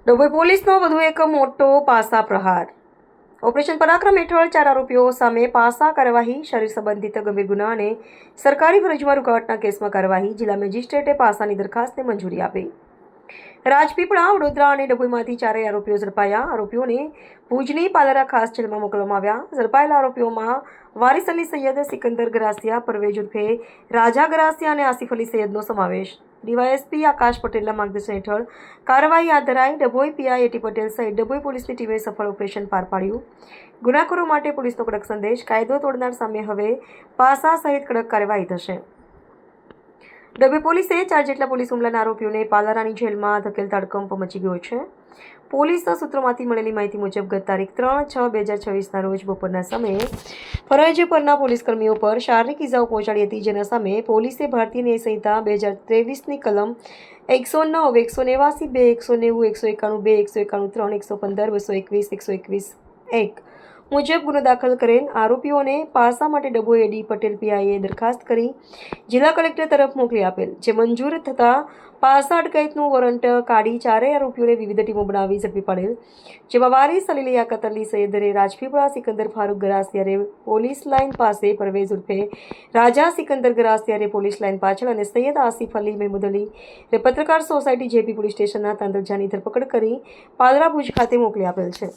ડભોઈ પોલીસનો વધુ એક મોટો પાસા પ્રહાર. ઓપરેશન પરાક્રમ હેઠળ 4 આરોપીઓ સામે પાસા કાર્યવાહી. શરીર સંબંધિત ગંભીર ગુના અને સરકારી ફરજમાં રૂકાવટના કેસમાં કાર્યવાહી. જિલ્લા મેજિસ્ટ્રેટે પાસાની દરખાસ્તને મંજૂરી આપી. રાજપીપળા, વડોદરા અને ડભોઈમાંથી 4 આરોપીઓ ઝડપાયા. આરોપીઓને ભુજની પાદરા ખાસ જેલમાં મોકલવામાં આવ્યા. ઝડપાયેલા આરોપીઓમાં વારિસ અલી સૈયદ, સિકંદર ગરાસિયા, પરવેજ ઉર્ફે રાજા ગરાસિયા અને આસિફ અલી સૈયદનો સમાવેશ. ડીવાયએસપી આકાશ પટેલના માર્ગદર્શન હેઠળ કાર્યવાહી હાથ ધરાઈ. ડભોઈ પીઆઈ એટી પટેલ સહિત ડભોઈ પોલીસની ટીમે સફળ ઓપરેશન પાર પાડ્યું. ગુનાખોરો માટે પોલીસનો કડક સંદેશ. કાયદો તોડનાર સામે હવે પાસા સહિત કડક કાર્યવાહી થશે. ડભોઈ પોલીસે 4 જેટલા પોલીસ હુમલાના આરોપીઓને પાદરાની જેલમાં ધકેલતા હડકંપ મચી ગયો છે. પોલીસ સૂત્રોમાંથી મળેલી માહિતી મુજબ ગત તારીખ 3/6/2024ના રોજ બપોરના સમયે ફરજ પરના પોલીસકર્મીઓ પર શારીરિક ઇજાઓ પહોંચાડી હતી, જેના સામે પોલીસે ભારતીય ન્યાય સંહિતા 2023ની કલમ 109, 189, 2, 190, 191, 2, 191, 3, 115, 221, 121(1) મુજબ ગુનો દાખલ કરેલ. આરોપીઓને પાસા માટે ડભોઈ એડી પટેલ પીઆઈએ દરખાસ્ત કરી જિલ્લા કલેક્ટર તરફ મોકલી આપેલ, જે મંજૂર થતાં પાસા અટકાયતનું વોરંટ કાઢી 4 આરોપીઓને વિવિધ ટીમો બનાવી ઝડપી પાડેલ, જેમાં વારિસ અલી લિયાકત અલી સૈયદરે રાજપીપળા, સિકંદર ફારૂક ગરાસિયારે પોલીસ લાઇન પાસે, પરવેઝ ઉર્ફે રાજા સિકંદર ગરાસિયારે પોલીસ લાઇન પાછળ અને સૈયદ આસિફ અલી મહેમૂદ અલી પત્રકાર સોસાયટી જેપી પોલીસ સ્ટેશનના તાંતરજાની ધરપકડ કરી પાદરા ભુજ ખાતે મોકલી આપેલ છે.